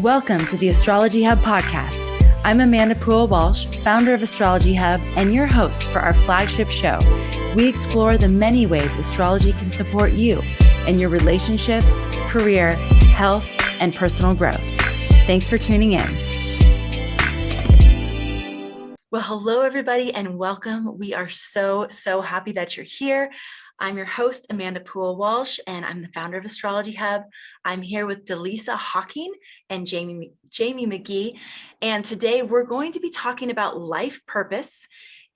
Welcome to the Astrology Hub podcast. I'm Amanda Poole Walsh, founder of Astrology Hub and your host for our flagship show. We explore the many ways astrology can support you in your relationships, career, health, and personal growth. Thanks for tuning in. Well, hello, everybody, and welcome. We are so happy that you're here. I'm your host, Amanda Poole Walsh, and I'm the founder of Astrology Hub. I'm here with Delisa Hawking and Jamie McGee. And today we're going to be talking about life purpose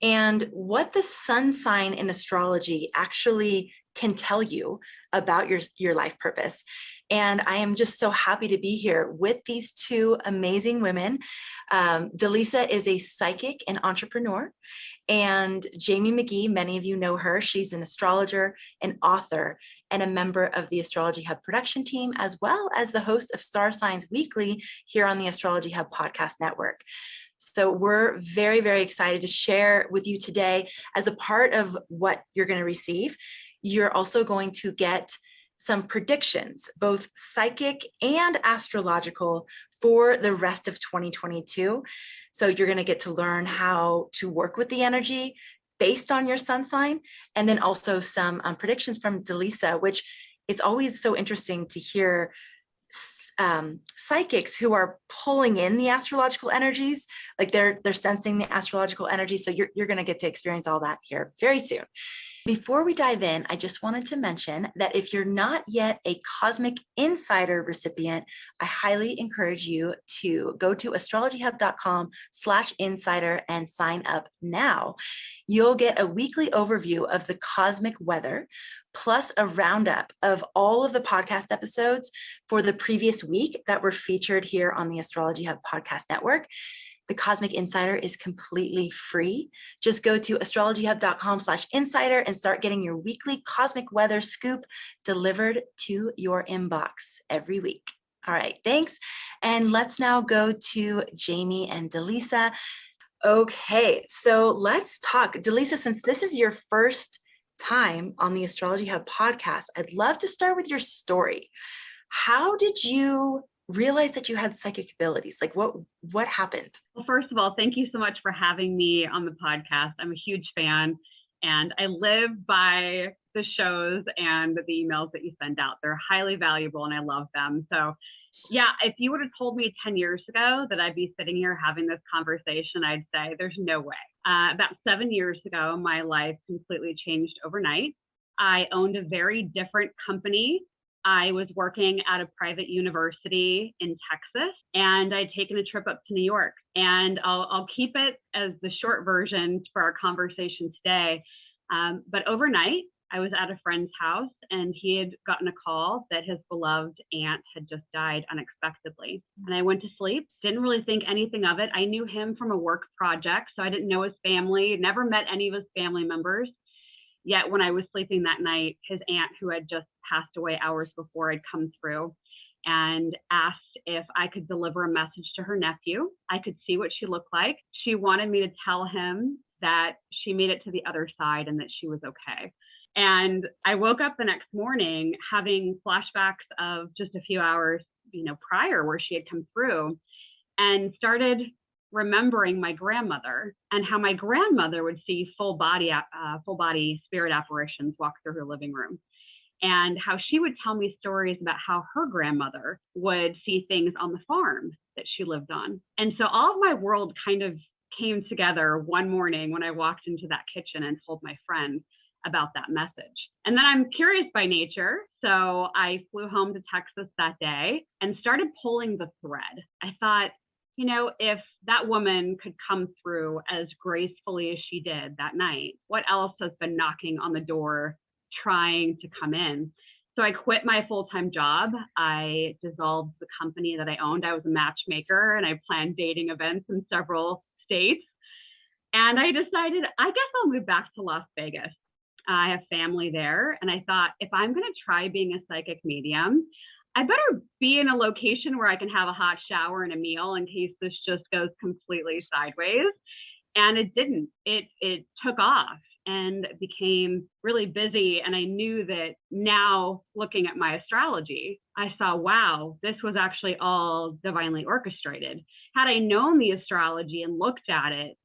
and what the sun sign in astrology actually can tell you about your life purpose. And I am just so happy to be here with these two amazing women. Delisa is a psychic and entrepreneur, and Jamie McGee, many of you know her. She's an astrologer, an author, and a member of the Astrology Hub production team, as well as the host of Star Signs Weekly here on the Astrology Hub podcast network. So we're very excited to share with you today. As a part of what you're going to receive, you're also going to get some predictions, both psychic and astrological, for the rest of 2022. So you're going to get to learn how to work with the energy based on your sun sign, and then also some predictions from Delisa, which it's always so interesting to hear psychics who are pulling in the astrological energies, like they're sensing the astrological energy. So you're going to get to experience all that here very soon. Before we dive in, I just wanted to mention that if you're not yet a Cosmic Insider recipient, I highly encourage you to go to astrologyhub.com/insider and sign up now. You'll get a weekly overview of the cosmic weather, plus a roundup of all of the podcast episodes for the previous week that were featured here on the Astrology Hub podcast network. The Cosmic Insider is completely free. Just go to astrologyhub.com/insider and start getting your weekly cosmic weather scoop delivered to your inbox every week. All right, thanks. And let's now go to Jamie and Delisa. Okay, so let's talk. Delisa, since this is your first time on the Astrology Hub podcast, I'd love to start with your story. How did you realize that you had psychic abilities? Like what happened? Well, first of all, thank you so much for having me on the podcast. I'm a huge fan, and I live by the shows and the emails that you send out. They're highly valuable and I love them. So yeah, if you would have told me 10 years ago that I'd be sitting here having this conversation, I'd say there's no way. About 7 years ago, my life completely changed overnight. I owned a very different company. I was working at a private university in Texas, and I'd taken a trip up to New York. And I'll keep it as the short version for our conversation today. But overnight, I was at a friend's house, and he had gotten a call that his beloved aunt had just died unexpectedly. And I went to sleep, didn't really think anything of it. I knew him from a work project, so I didn't know his family, never met any of his family members. Yet when I was sleeping that night, his aunt, who had just passed away hours before, had come through and asked if I could deliver a message to her nephew. I could see what she looked like. She wanted me to tell him that she made it to the other side and that she was okay. And I woke up the next morning having flashbacks of just a few hours, prior, where she had come through, and started remembering my grandmother and how my grandmother would see full body spirit apparitions walk through her living room, and how she would tell me stories about how her grandmother would see things on the farm that she lived on. And so all of my world kind of came together one morning when I walked into that kitchen and told my friend about that message. And then I'm curious by nature, so I flew home to Texas that day and started pulling the thread. I thought, if that woman could come through as gracefully as she did that night, what else has been knocking on the door trying to come in? So I quit my full-time job. I dissolved the company that I owned. I was a matchmaker, and I planned dating events in several states. And I decided, I guess I'll move back to Las Vegas. I have family there. And I thought, if I'm going to try being a psychic medium, I better be in a location where I can have a hot shower and a meal in case this just goes completely sideways. And it didn't. It took off. and became really busy. And I knew that now, looking at my astrology, I saw, wow, this was actually all divinely orchestrated. Had I known the astrology and looked at it,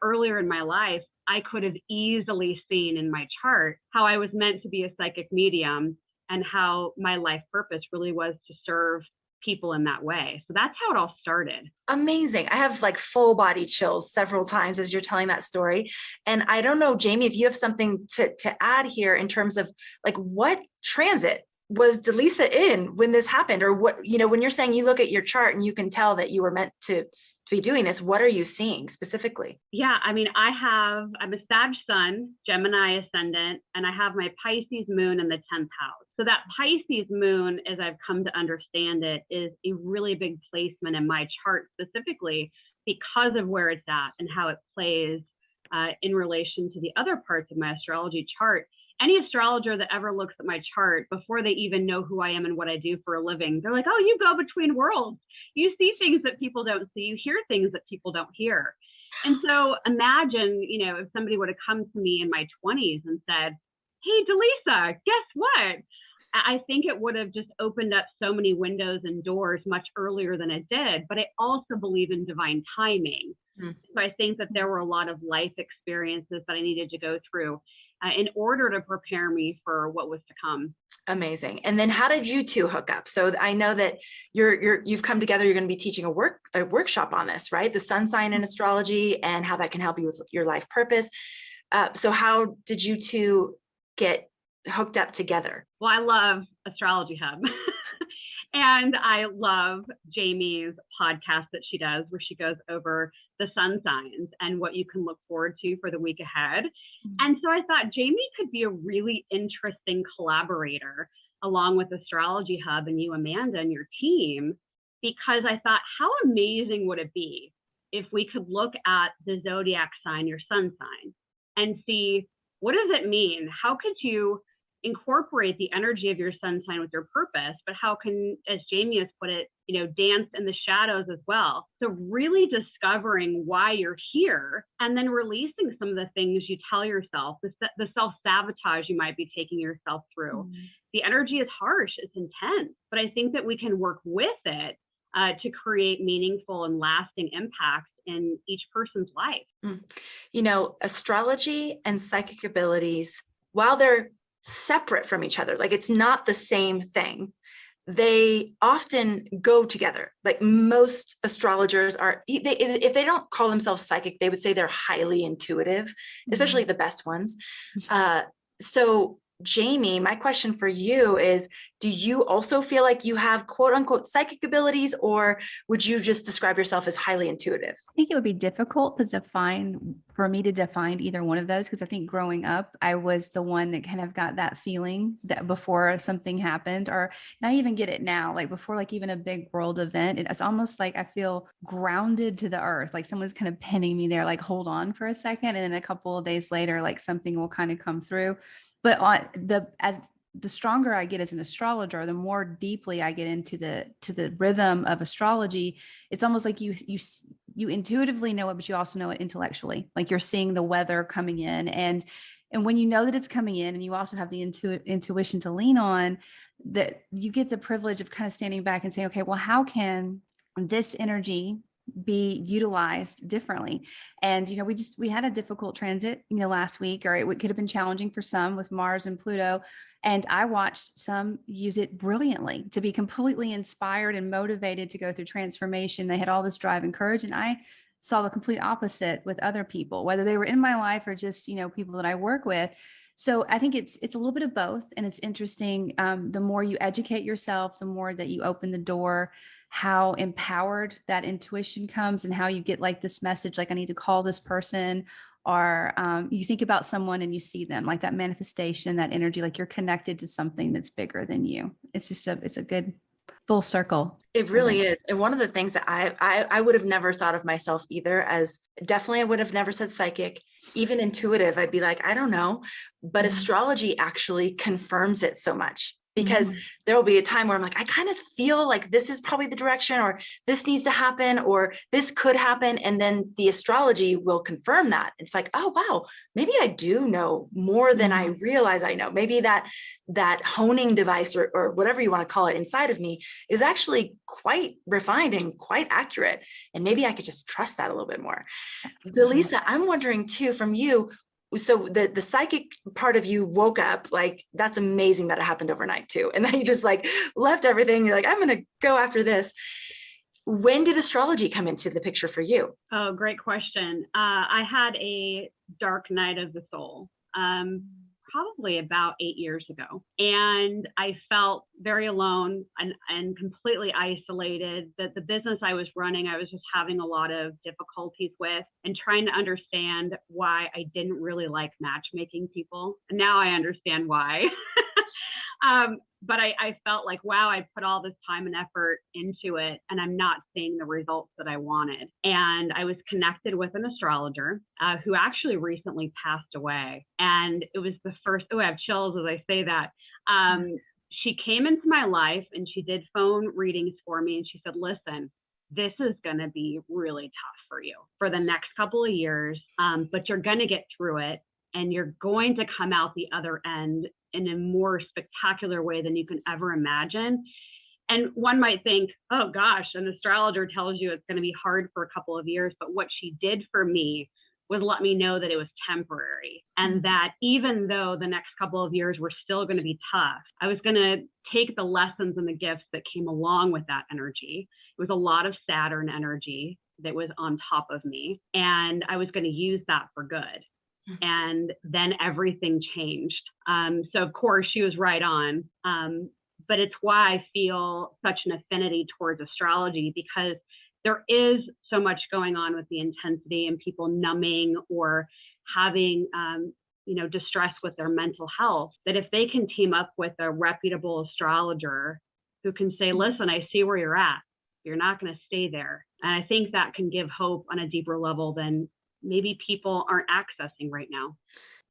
earlier in my life, I could have easily seen in my chart how I was meant to be a psychic medium and how my life purpose really was to serve people in that way. So that's how it all started. Amazing. I have like full body chills several times as you're telling that story. And I don't know, Jamie, if you have something to add here in terms of like what transit was Delisa in when this happened, or what, when you're saying you look at your chart and you can tell that you were meant to be doing this, what are you seeing specifically? Yeah, I mean, I'm a Sag Sun, Gemini ascendant, and I have my Pisces moon in the 10th house. So that Pisces moon, as I've come to understand it, is a really big placement in my chart specifically because of where it's at and how it plays in relation to the other parts of my astrology chart. Any astrologer that ever looks at my chart before they even know who I am and what I do for a living, they're like, oh, you go between worlds. You see things that people don't see. You hear things that people don't hear. And so imagine, if somebody would have come to me in my 20s and said, hey, Delisa, guess what? I think it would have just opened up so many windows and doors much earlier than it did. But I also believe in divine timing. So I think that there were a lot of life experiences that I needed to go through in order to prepare me for what was to come. Amazing. And then how did you two hook up? So I know that you've come together, you're going to be teaching a workshop on this, right? The sun sign in astrology and how that can help you with your life purpose. So how did you two get hooked up together? Well, I love Astrology Hub. And I love Jamie's podcast that she does, where she goes over the sun signs and what you can look forward to for the week ahead. And so I thought Jamie could be a really interesting collaborator along with Astrology Hub and you, Amanda, and your team, because I thought, how amazing would it be if we could look at the zodiac sign, your sun sign, and see, what does it mean? How could you incorporate the energy of your sun sign with your purpose, but how can, as Jamie has put it, dance in the shadows as well. So really discovering why you're here and then releasing some of the things you tell yourself, the self-sabotage you might be taking yourself through. The energy is harsh, it's intense, but I think that we can work with it to create meaningful and lasting impacts in each person's life. Astrology and psychic abilities, while they're separate from each other, like it's not the same thing, they often go together. Like most astrologers are, if they don't call themselves psychic, they would say they're highly intuitive, especially the best ones. So Jamie, my question for you is, do you also feel like you have quote unquote psychic abilities, or would you just describe yourself as highly intuitive? I think it would be difficult for me to define either one of those, because I think growing up, I was the one that kind of got that feeling that before something happened, or and I even get it now, like before, like even a big world event, it's almost like I feel grounded to the earth, like someone's kind of pinning me there, like hold on for a second. And then a couple of days later, like something will kind of come through. But as the stronger I get as an astrologer, the more deeply I get into the rhythm of astrology. It's almost like you intuitively know it, but you also know it intellectually. Like you're seeing the weather coming in, and when you know that it's coming in, and you also have the intuition to lean on, that you get the privilege of kind of standing back and saying, okay, well, how can this energy be utilized differently? And we had a difficult transit last week, or it could have been challenging for some with Mars and Pluto, and I watched some use it brilliantly to be completely inspired and motivated to go through transformation. They had all this drive and courage, and I saw the complete opposite with other people, whether they were in my life or just people that I work with. So I think it's a little bit of both, and it's interesting. The more you educate yourself, the more that you open the door, how empowered that intuition comes, and how you get like this message, like I need to call this person, or you think about someone and you see them, like that manifestation, that energy, like you're connected to something that's bigger than you. It's just it's a good full circle. It really is. And one of the things that I would have never thought of myself either, as definitely I would have never said psychic, even intuitive. I'd be like, I don't know, but astrology actually confirms it so much. because there will be a time where I'm like, I kind of feel like this is probably the direction, or this needs to happen, or this could happen. And then the astrology will confirm that. It's like, oh, wow, maybe I do know more than I realize I know. Maybe that honing device or whatever you want to call it inside of me is actually quite refined and quite accurate. And maybe I could just trust that a little bit more. Delisa, I'm wondering too, from you, so the psychic part of you woke up, like, that's amazing that it happened overnight too. And then you just like left everything. You're like, I'm going to go after this. When did astrology come into the picture for you? Oh, great question. I had a dark night of the soul, probably about 8 years ago. And I felt very alone and completely isolated. That the business I was running, I was just having a lot of difficulties with, and trying to understand why I didn't really like matchmaking people. And now I understand why. But I felt like, wow, I put all this time and effort into it, and I'm not seeing the results that I wanted. And I was connected with an astrologer who actually recently passed away. And it was the first, I have chills as I say that. She came into my life and she did phone readings for me. And she said, listen, this is going to be really tough for you for the next couple of years, but you're going to get through it. And you're going to come out the other end in a more spectacular way than you can ever imagine. And one might think, oh gosh, an astrologer tells you it's going to be hard for a couple of years. But what she did for me was let me know that it was temporary, and that even though the next couple of years were still going to be tough, I was going to take the lessons and the gifts that came along with that energy. It was a lot of Saturn energy that was on top of me, and I was going to use that for good. And then everything changed. So of course she was right on. But it's why I feel such an affinity towards astrology, because there is so much going on with the intensity and people numbing or having, distress with their mental health, that if they can team up with a reputable astrologer who can say, listen, I see where you're at. You're not going to stay there. And I think that can give hope on a deeper level than maybe people aren't accessing right now.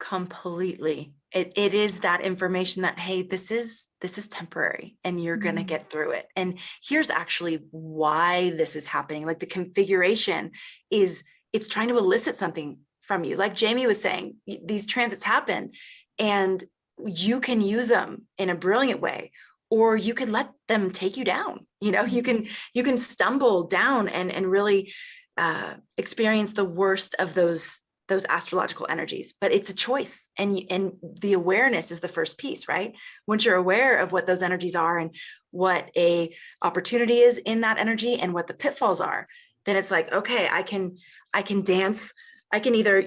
Completely. It is that information that, hey, this is temporary and you're going to get through it. And here's actually why this is happening. Like, the configuration is, it's trying to elicit something from you. Like Jamie was saying, these transits happen and you can use them in a brilliant way, or you can let them take you down. You can stumble down and really experience the worst of those astrological energies. But it's a choice, and the awareness is the first piece, right? Once you're aware of what those energies are and what a opportunity is in that energy and what the pitfalls are, then it's like, okay, I can dance. I can either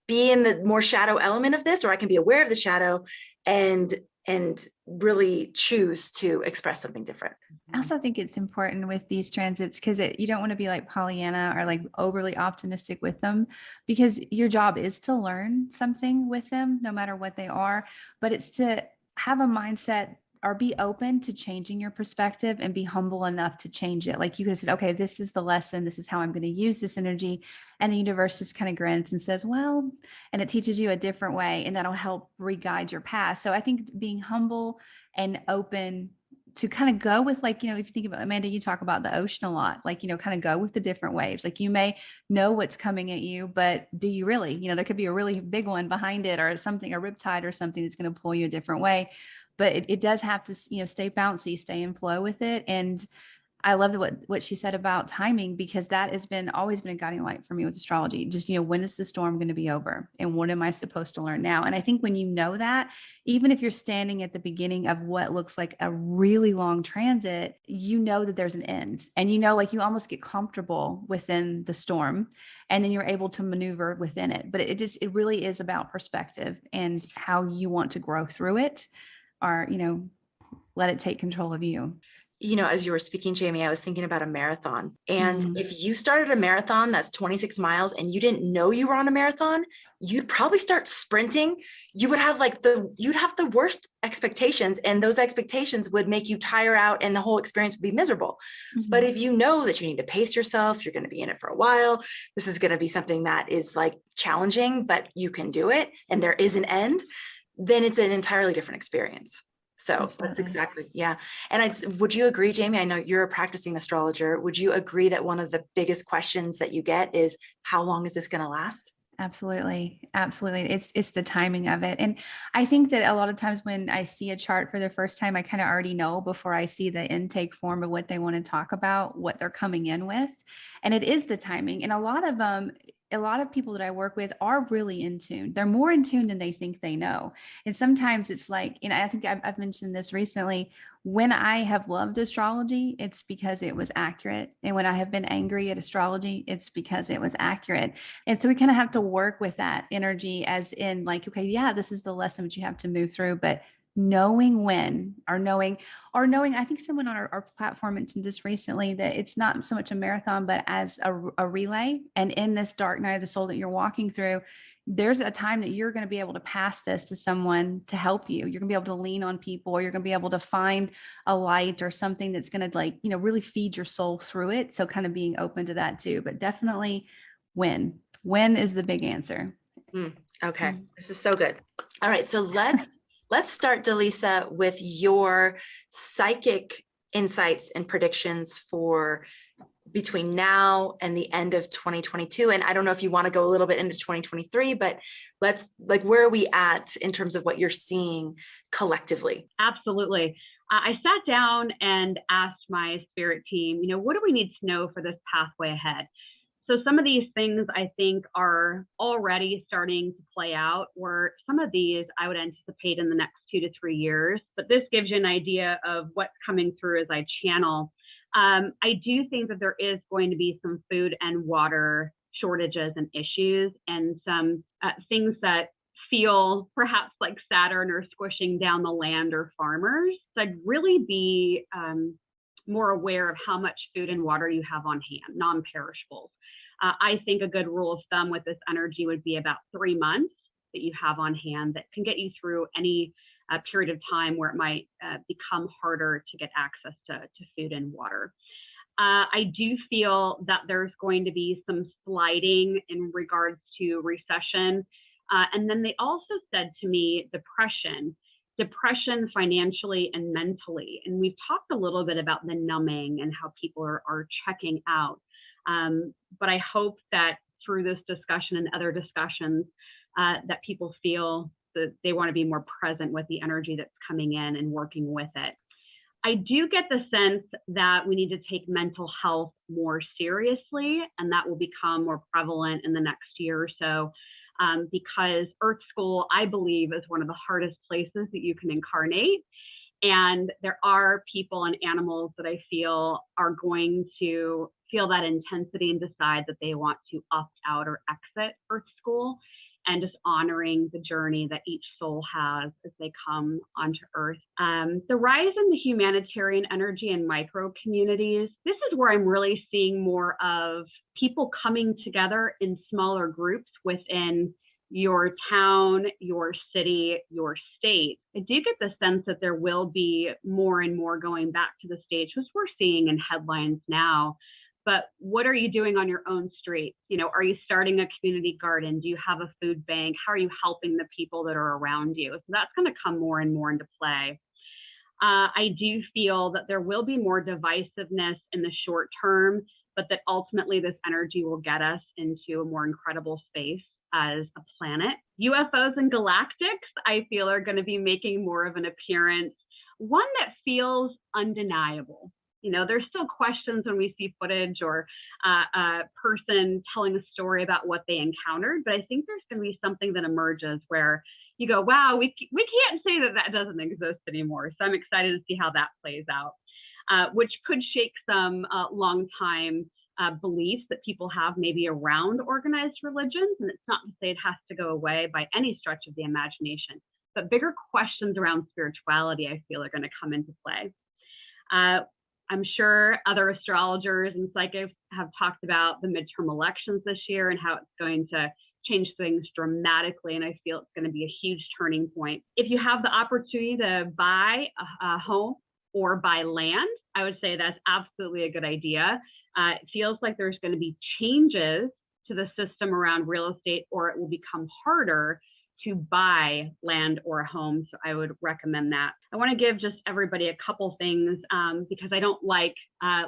be in the more shadow element of this, or I can be aware of the shadow and really choose to express something different. I also think it's important with these transits, because you don't want to be like Pollyanna or like overly optimistic with them, because your job is to learn something with them, no matter what they are. But it's to have a mindset or be open to changing your perspective and be humble enough to change it. Like you could have said, okay, this is the lesson. This is how I'm going to use this energy. And the universe just kind of grins and says, well, and it teaches you a different way, and that'll help re-guide your path. So I think being humble and open to kind of go with, like, if you think about, Amanda, you talk about the ocean a lot, like, kind of go with the different waves. Like, you may know what's coming at you, but do you really, there could be a really big one behind it, or something, a riptide or something that's going to pull you a different way. But it does have to, stay bouncy, stay in flow with it. And I love what she said about timing, because that has always been a guiding light for me with astrology. Just, when is the storm going to be over, and what am I supposed to learn now? And I think when you know that, even if you're standing at the beginning of what looks like a really long transit, that there's an end, and like you almost get comfortable within the storm, and then you're able to maneuver within it. But it really is about perspective and how you want to grow through it, or, let it take control of you. As you were speaking, Jamie, I was thinking about a marathon. And if you started a marathon that's 26 miles and you didn't know you were on a marathon, you'd probably start sprinting. You would have you'd have the worst expectations, and those expectations would make you tire out, and the whole experience would be miserable. But if you know that you need to pace yourself, you're going to be in it for a while, this is going to be something that is challenging, but you can do it, and there is an end, then it's an entirely different experience. So that's Absolutely. exactly, yeah. And would you agree, Jamie? I know you're a practicing astrologer. Would you agree that one of the biggest questions that you get is, how long is this going to last? Absolutely. Absolutely. It's the timing of it. And I think that a lot of times when I see a chart for the first time, I kind of already know before I see the intake form of what they want to talk about, what they're coming in with. And it is the timing. And a lot of people that I work with are really in tune. They're more in tune than they think they know. And sometimes it's like, I think I've mentioned this recently. When I have loved astrology, it's because it was accurate. And when I have been angry at astrology, it's because it was accurate. And so we kind of have to work with that energy as in like, okay, yeah, this is the lesson that you have to move through, but knowing when or knowing, I think someone on our platform mentioned this recently, that it's not so much a marathon, but as a relay. And in this dark night of the soul that you're walking through, there's a time that you're going to be able to pass this to someone to help you. You're going to be able to lean on people, or you're going to be able to find a light or something that's going to really feed your soul through it. So kind of being open to that too, but definitely when is the big answer. Okay, this is so good. All right, so let's start, Delisa, with your psychic insights and predictions for between now and the end of 2022. And I don't know if you want to go a little bit into 2023, but where are we at in terms of what you're seeing collectively? Absolutely. I sat down and asked my spirit team, what do we need to know for this pathway ahead? So some of these things I think are already starting to play out, or some of these I would anticipate in the next 2 to 3 years. But this gives you an idea of what's coming through as I channel. I do think that there is going to be some food and water shortages and issues, and some things that feel perhaps like Saturn or squishing down the land or farmers. So I'd really be more aware of how much food and water you have on hand, non-perishables. I think a good rule of thumb with this energy would be about 3 months that you have on hand that can get you through any period of time where it might become harder to get access to food and water. I do feel that there's going to be some sliding in regards to recession. And then they also said to me, depression financially and mentally. And we've talked a little bit about the numbing and how people are checking out. But I hope that through this discussion and other discussions, that people feel that they want to be more present with the energy that's coming in and working with it. I do get the sense that we need to take mental health more seriously, and that will become more prevalent in the next year or so, because Earth School, I believe, is one of the hardest places that you can incarnate. And there are people and animals that I feel are going to feel that intensity and decide that they want to opt out or exit Earth School, and just honoring the journey that each soul has as they come onto Earth. The rise in the humanitarian energy and micro communities, this is where I'm really seeing more of people coming together in smaller groups within your town, your city, your state. I do get the sense that there will be more and more going back to the stage, which we're seeing in headlines now. But what are you doing on your own street? Are you starting a community garden? Do you have a food bank? How are you helping the people that are around you? So that's going to come more and more into play. I do feel that there will be more divisiveness in the short term, but that ultimately this energy will get us into a more incredible space as a planet. UFOs and galactics, I feel, are going to be making more of an appearance, one that feels undeniable. There's still questions when we see footage or a person telling a story about what they encountered, but I think there's going to be something that emerges where you go, wow, we can't say that doesn't exist anymore. So I'm excited to see how that plays out, which could shake some long-time beliefs that people have maybe around organized religions. And it's not to say it has to go away by any stretch of the imagination, but bigger questions around spirituality, I feel, are going to come into play. I'm sure other astrologers and psychics have talked about the midterm elections this year and how it's going to change things dramatically. And I feel it's going to be a huge turning point. If you have the opportunity to buy a home or buy land, I would say that's absolutely a good idea. It feels like there's going to be changes to the system around real estate, or it will become harder to buy land or a home. So I would recommend that. I want to give just everybody a couple things because I don't like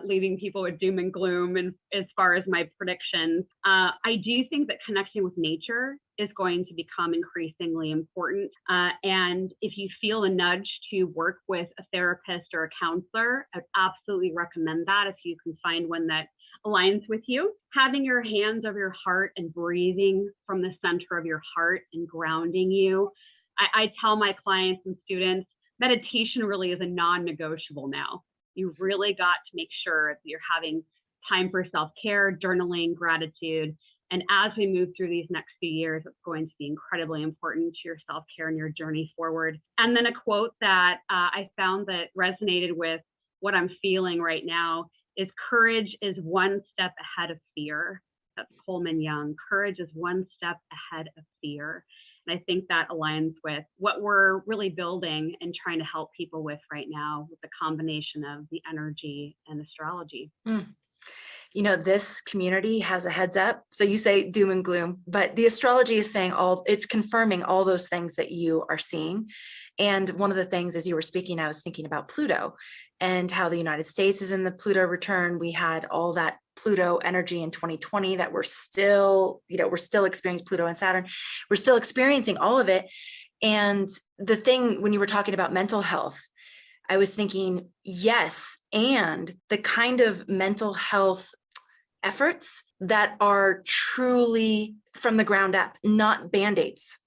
leaving people with doom and gloom. And as far as my predictions, I do think that connecting with nature is going to become increasingly important. And if you feel a nudge to work with a therapist or a counselor, I'd absolutely recommend that if you can find one that aligns with you. Having your hands over your heart and breathing from the center of your heart and grounding you. I tell my clients and students, meditation really is a non-negotiable now. You really got to make sure that you're having time for self-care, journaling, gratitude. And as we move through these next few years, it's going to be incredibly important to your self-care and your journey forward. And then a quote that I found that resonated with what I'm feeling right now is courage is one step ahead of fear. That's Coleman Young. Courage is one step ahead of fear. And I think that aligns with what we're really building and trying to help people with right now with the combination of the energy and astrology. You know, this community has a heads up. So you say doom and gloom, but the astrology is saying it's confirming all those things that you are seeing. And one of the things, as you were speaking, I was thinking about Pluto and how the United States is in the Pluto return. We had all that Pluto energy in 2020 that we're still experiencing Pluto and Saturn. We're still experiencing all of it. And the thing, when you were talking about mental health, I was thinking, yes, and the kind of mental health efforts that are truly from the ground up, not band-aids.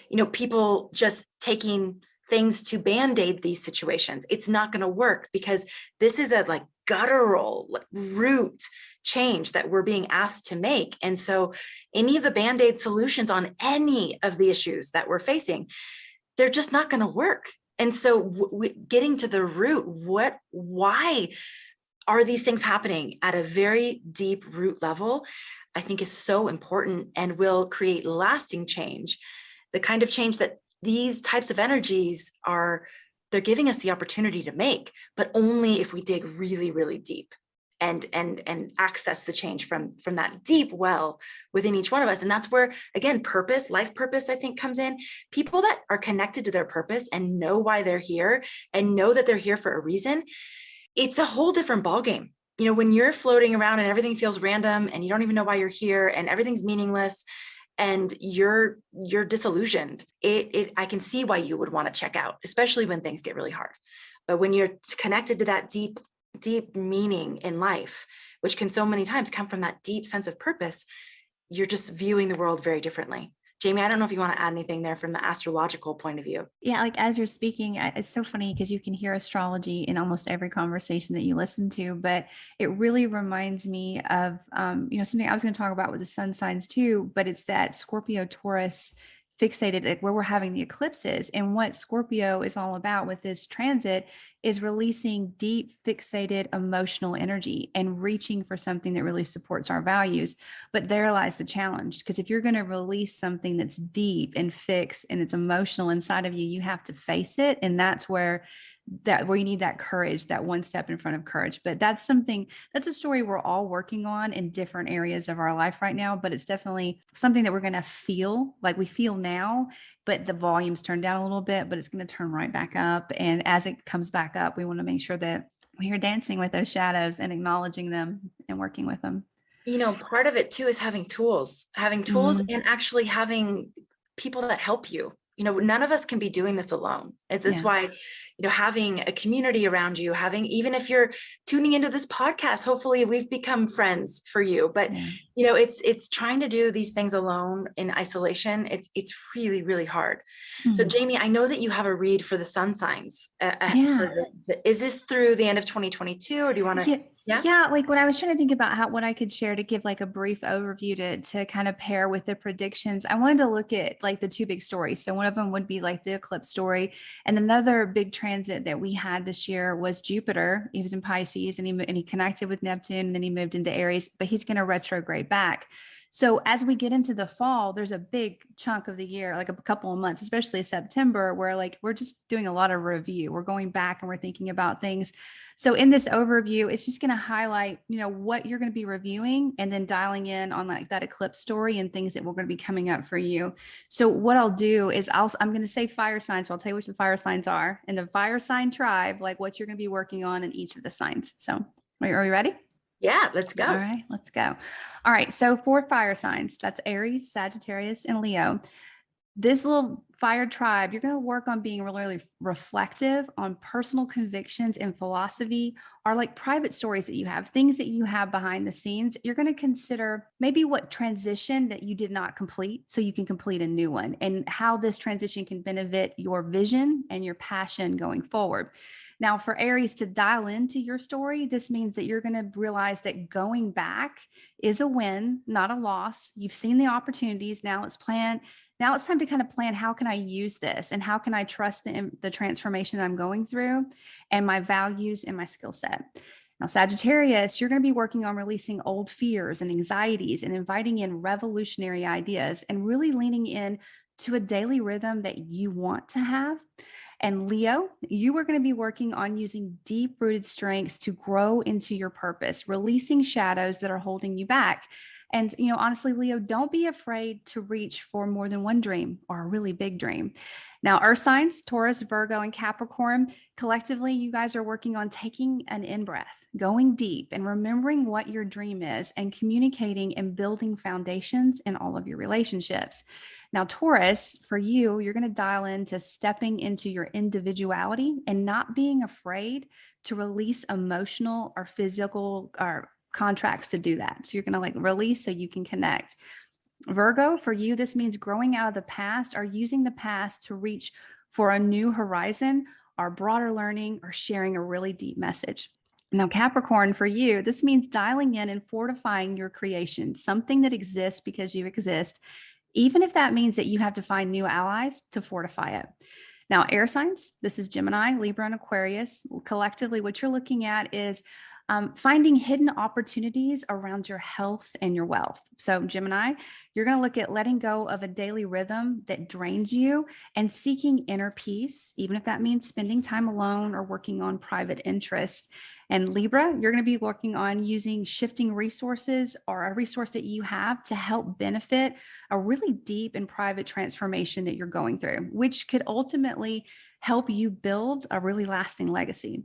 You know, people just taking things to band-aid these situations. It's not going to work because this is a guttural root change that we're being asked to make. And so any of the band-aid solutions on any of the issues that we're facing, they're just not going to work. And so getting to the root, why are these things happening at a very deep root level, I think is so important and will create lasting change. The kind of change that these types of energies they're giving us the opportunity to make, but only if we dig really, really deep and access the change from that deep well within each one of us. And that's where, again, purpose, life purpose, I think comes in. People that are connected to their purpose and know why they're here and know that they're here for a reason, it's a whole different ballgame. You know, when you're floating around and everything feels random and you don't even know why you're here and everything's meaningless and you're disillusioned, I can see why you would want to check out, especially when things get really hard. But when you're connected to that deep meaning in life, which can so many times come from that deep sense of purpose, you're just viewing the world very differently. Jamie, I don't know if you want to add anything there from the astrological point of view. Yeah, as you're speaking, it's so funny because you can hear astrology in almost every conversation that you listen to, but it really reminds me of, something I was going to talk about with the sun signs too, but it's that Scorpio Taurus fixated where we're having the eclipses. And what Scorpio is all about with this transit is releasing deep, fixated emotional energy and reaching for something that really supports our values. But there lies the challenge, because if you're going to release something that's deep and fixed and it's emotional inside of you, you have to face it. And that's where you need that courage, that one step in front of courage. But that's a story we're all working on in different areas of our life right now. But it's definitely something that we're going to feel like we feel now, but the volume's turned down a little bit, but it's going to turn right back up. And as it comes back up, we want to make sure that we're dancing with those shadows and acknowledging them and working with them. You know, part of it too is having tools Mm-hmm. And actually having people that help you. You know, none of us can be doing this alone. That's why, you know, having a community around you, even if you're tuning into this podcast, hopefully we've become friends for you. But, you know, it's trying to do these things alone in isolation. It's really, really hard. Mm-hmm. So Jamie, I know that you have a read for the sun signs. Is this through the end of 2022 or do you want to? Yeah. Like when I was trying to think about what I could share to give like a brief overview to kind of pair with the predictions, I wanted to look at like the two big stories. So one of them would be like the eclipse story. And another big transit that we had this year was Jupiter. He was in Pisces and he connected with Neptune and then he moved into Aries, but he's going to retrograde back. So as we get into the fall, there's a big chunk of the year, like a couple of months, especially September, where like we're just doing a lot of review. We're going back and we're thinking about things. So in this overview, it's just going to highlight, what you're going to be reviewing and then dialing in on like that eclipse story and things that we're going to be coming up for you. So what I'll do is I'm going to say fire signs. So I'll tell you which the fire signs are in the fire sign tribe, like what you're going to be working on in each of the signs. So are you ready? Yeah, let's go. All right, let's go. All right. So 4 fire signs, that's Aries, Sagittarius, and Leo. This little fire tribe, you're going to work on being really reflective on personal convictions and philosophy, or like private stories that you have, things that you have behind the scenes. You're going to consider maybe what transition that you did not complete so you can complete a new one, and how this transition can benefit your vision and your passion going forward. Now, for Aries to dial into your story, this means that you're going to realize that going back is a win, not a loss. You've seen the opportunities. Now it's time to kind of plan, how can I use this, and how can I trust the transformation that I'm going through and my values and my skill set. Now, Sagittarius, you're going to be working on releasing old fears and anxieties and inviting in revolutionary ideas and really leaning in to a daily rhythm that you want to have. And Leo, you are going to be working on using deep-rooted strengths to grow into your purpose, releasing shadows that are holding you back. And, honestly, Leo, don't be afraid to reach for more than one dream or a really big dream. Now, earth signs, Taurus, Virgo, and Capricorn, collectively, you guys are working on taking an in-breath, going deep, and remembering what your dream is, and communicating and building foundations in all of your relationships. Now, Taurus, for you, you're going to dial into stepping into your individuality and not being afraid to release emotional or physical or contracts to do that. So you're going to like release so you can connect. Virgo, for you, this means growing out of the past or using the past to reach for a new horizon or broader learning or sharing a really deep message. Now, Capricorn, for you, this means dialing in and fortifying your creation, something that exists because you exist, even if that means that you have to find new allies to fortify it. Now, air signs, this is Gemini, Libra, and Aquarius. Collectively, what you're looking at is finding hidden opportunities around your health and your wealth. So Gemini, you're going to look at letting go of a daily rhythm that drains you and seeking inner peace, even if that means spending time alone or working on private interests. And Libra, you're going to be working on using shifting resources or a resource that you have to help benefit a really deep and private transformation that you're going through, which could ultimately help you build a really lasting legacy.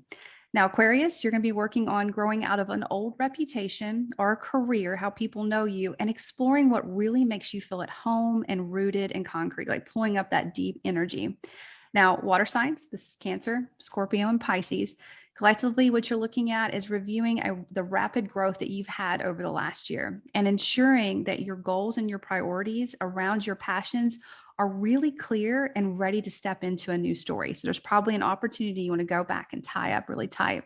Now, Aquarius, you're going to be working on growing out of an old reputation or a career, how people know you, and exploring what really makes you feel at home and rooted and concrete, like pulling up that deep energy. Now, water signs, this is Cancer, Scorpio, and Pisces. Collectively, what you're looking at is reviewing the rapid growth that you've had over the last year and ensuring that your goals and your priorities around your passions are really clear and ready to step into a new story. So there's probably an opportunity you want to go back and tie up really tight.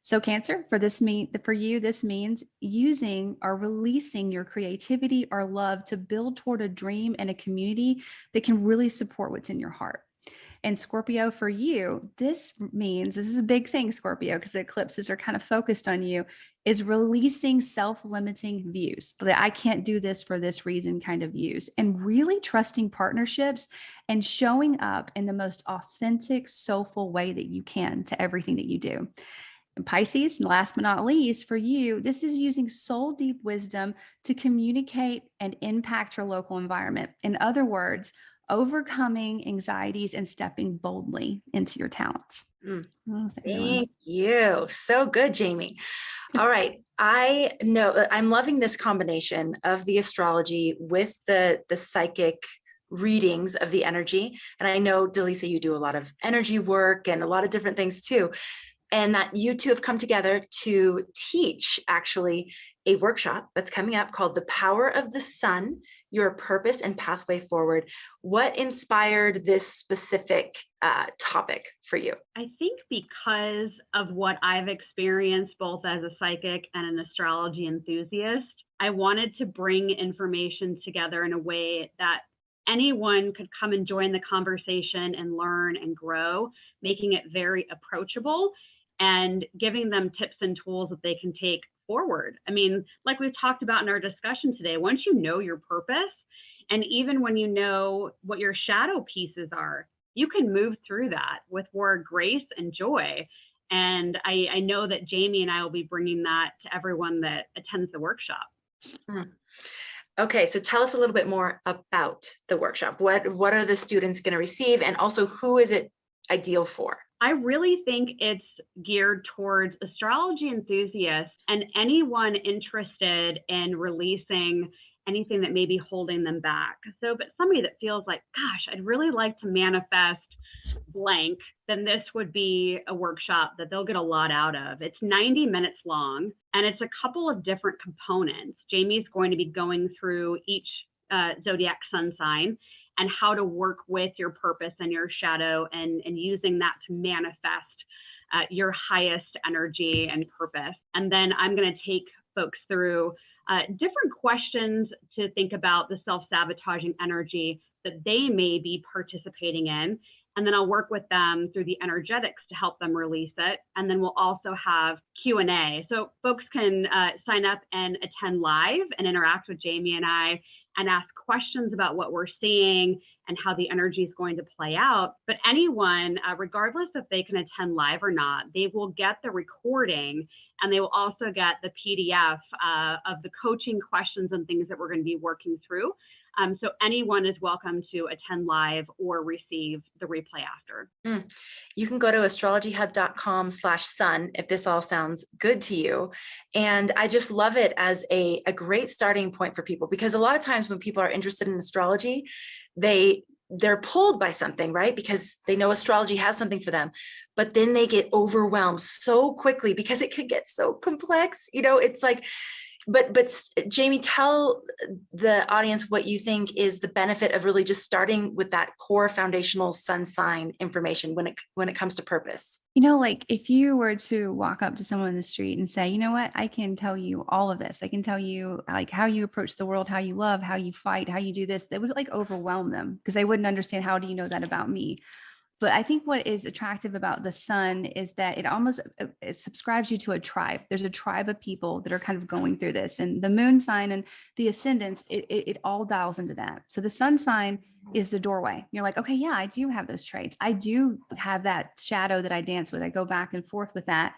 So Cancer, for you, this means using or releasing your creativity or love to build toward a dream and a community that can really support what's in your heart. And Scorpio, for you, this is a big thing, Scorpio, because the eclipses are kind of focused on you, is releasing self-limiting views that I can't do this for this reason kind of views, and really trusting partnerships and showing up in the most authentic, soulful way that you can to everything that you do. And Pisces, last but not least, for you, this is using soul deep wisdom to communicate and impact your local environment. In other words, overcoming anxieties and stepping boldly into your talents. Thank you. So good, Jamie. All right. I know that I'm loving this combination of the astrology with the psychic readings of the energy. And I know, Delisa, you do a lot of energy work and a lot of different things too. And that you two have come together to teach actually a workshop that's coming up called The Power of the Sun, Your Purpose and Pathway Forward. What inspired this specific topic for you? I think because of what I've experienced both as a psychic and an astrology enthusiast, I wanted to bring information together in a way that anyone could come and join the conversation and learn and grow, making it very approachable and giving them tips and tools that they can take forward. I mean, like we've talked about in our discussion today, once you know your purpose, and even when you know what your shadow pieces are, you can move through that with more grace and joy. And I know that Jamie and I will be bringing that to everyone that attends the workshop. Okay, so tell us a little bit more about the workshop. What are the students going to receive, and also who is it ideal for? I really think it's geared towards astrology enthusiasts and anyone interested in releasing anything that may be holding them back. So, but somebody that feels like, gosh, I'd really like to manifest blank, then this would be a workshop that they'll get a lot out of. It's 90 minutes long, and it's a couple of different components. Jamie's going to be going through each zodiac sun sign and how to work with your purpose and your shadow, and using that to manifest your highest energy and purpose. And then I'm going to take folks through different questions to think about the self-sabotaging energy that they may be participating in. And then I'll work with them through the energetics to help them release it. And then we'll also have Q&A. So folks can sign up and attend live and interact with Jamie and I and ask questions about what we're seeing and how the energy is going to play out. But anyone, regardless if they can attend live or not, they will get the recording, and they will also get the PDF of the coaching questions and things that we're going to be working through. So anyone is welcome to attend live or receive the replay after. You can go to astrologyhub.com/sun if this all sounds good to you. And I just love it as a great starting point for people, because a lot of times when people are interested in astrology, they're pulled by something, right? Because they know astrology has something for them, but then they get overwhelmed so quickly because it could get so complex. It's like, but Jamie, tell the audience what you think is the benefit of really just starting with that core foundational sun sign information when it comes to purpose. Like if you were to walk up to someone in the street and say, you know what, I can tell you all of this. I can tell you like how you approach the world, how you love, how you fight, how you do this. That would like overwhelm them, because they wouldn't understand, how do you know that about me? But I think what is attractive about the sun is that it subscribes you to a tribe. There's a tribe of people that are kind of going through this, and the moon sign and the ascendants, it all dials into that. So the sun sign is the doorway. You're like, okay, yeah, I do have those traits. I do have that shadow that I dance with. I go back and forth with that.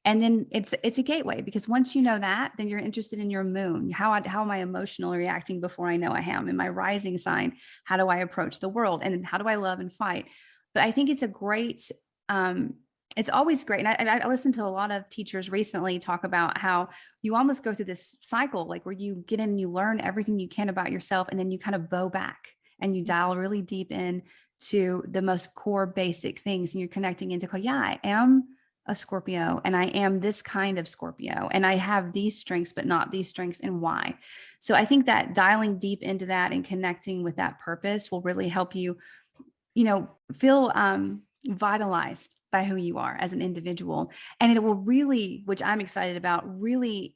And then it's a gateway, because once you know that, then you're interested in your moon. How am I emotionally reacting before I know I am? In my rising sign, how do I approach the world? And then how do I love and fight? But I think it's a great, it's always great. And I listened to a lot of teachers recently talk about how you almost go through this cycle, like where you get in and you learn everything you can about yourself, and then you kind of bow back and you dial really deep in to the most core basic things. And you're connecting into, yeah, I am a Scorpio, and I am this kind of Scorpio, and I have these strengths, but not these strengths, and why. So I think that dialing deep into that and connecting with that purpose will really help you feel vitalized by who you are as an individual. And it will really, which I'm excited about, really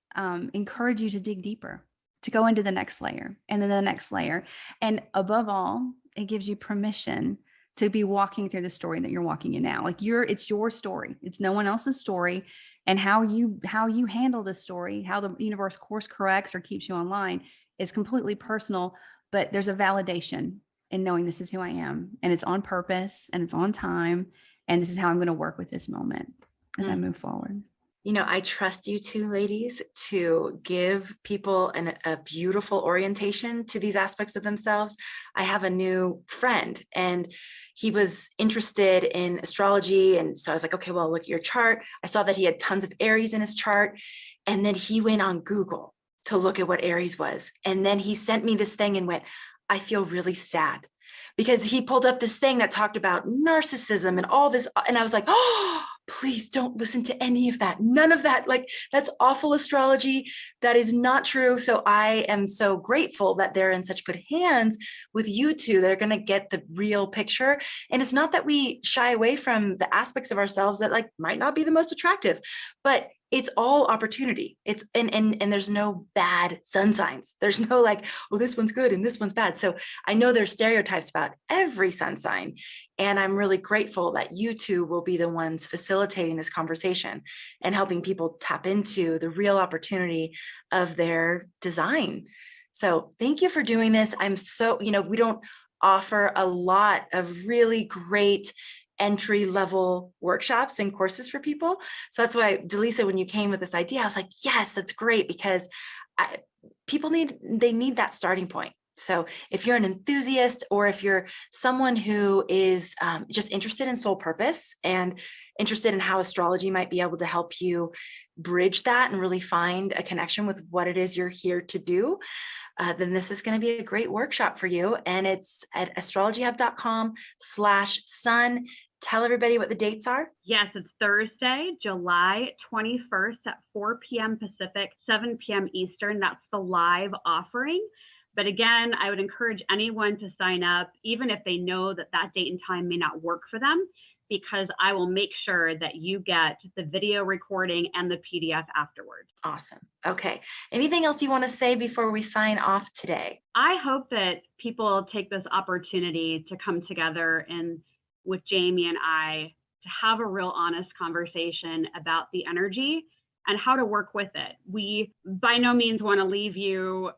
encourage you to dig deeper, to go into the next layer and then the next layer. And above all, it gives you permission to be walking through the story that you're walking in now. Like it's your story. It's no one else's story. And how you handle the story, how the universe course corrects or keeps you online is completely personal, but there's a validation in knowing this is who I am, and it's on purpose, and it's on time, and this is how I'm going to work with this moment as I move forward. I trust you two ladies to give people a beautiful orientation to these aspects of themselves. I have a new friend, and he was interested in astrology. And so I was like, okay, well, look at your chart. I saw that he had tons of Aries in his chart. And then he went on Google to look at what Aries was. And then he sent me this thing and went, I feel really sad, because he pulled up this thing that talked about narcissism and all this. And I was like, oh, please don't listen to any of that. None of that. Like, that's awful astrology. That is not true. So I am so grateful that they're in such good hands with you two. They're going to get the real picture. And it's not that we shy away from the aspects of ourselves that like might not be the most attractive, but it's all opportunity. It's and there's no bad sun signs. There's no like, oh, this one's good and this one's bad. So I know there's stereotypes about every sun sign. And I'm really grateful that you two will be the ones facilitating this conversation and helping people tap into the real opportunity of their design. So thank you for doing this. I'm so, we don't offer a lot of really great entry level workshops and courses for people. So that's why, Delisa, when you came with this idea, I was like, yes, that's great, because people need that starting point. So if you're an enthusiast, or if you're someone who is just interested in soul purpose and interested in how astrology might be able to help you bridge that and really find a connection with what it is you're here to do, then this is going to be a great workshop for you. And it's at astrologyhub.com/sun. Tell everybody what the dates are. Yes, it's Thursday, July 21st at 4 p.m. Pacific, 7 p.m. Eastern. That's the live offering. But again, I would encourage anyone to sign up, even if they know that that date and time may not work for them, because I will make sure that you get the video recording and the PDF afterwards. Awesome. Okay. Anything else you want to say before we sign off today? I hope that people take this opportunity to come together and with Jamie and I to have a real honest conversation about the energy and how to work with it. We by no means want to leave you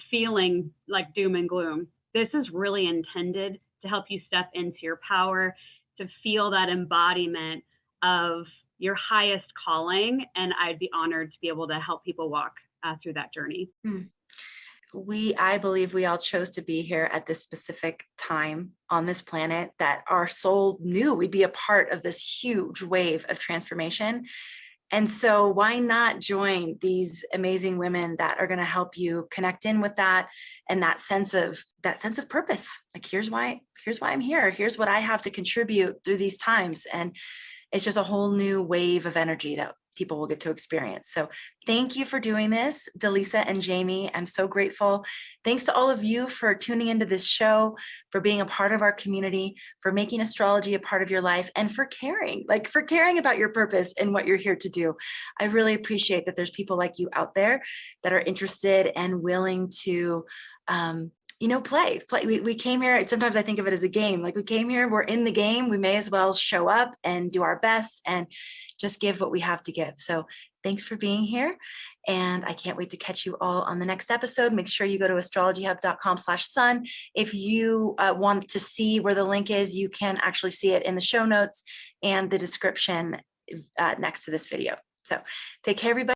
feeling like doom and gloom. This is really intended to help you step into your power, to feel that embodiment of your highest calling. And I'd be honored to be able to help people walk through that journey. I believe we all chose to be here at this specific time on this planet, that our soul knew we'd be a part of this huge wave of transformation. And so why not join these amazing women that are going to help you connect in with that, and that sense of purpose. Like, here's why I'm here. Here's what I have to contribute through these times. And it's just a whole new wave of energy that people will get to experience. So thank you for doing this, Delisa and Jamie. I'm so grateful. Thanks to all of you for tuning into this show, for being a part of our community, for making astrology a part of your life, and for caring about your purpose and what you're here to do. I really appreciate that there's people like you out there that are interested and willing to play. We came here. Sometimes I think of it as a game. Like, we came here, we're in the game. We may as well show up and do our best and just give what we have to give. So thanks for being here. And I can't wait to catch you all on the next episode. Make sure you go to astrologyhub.com/sun. If you want to see where the link is, you can actually see it in the show notes and the description next to this video. So take care, everybody.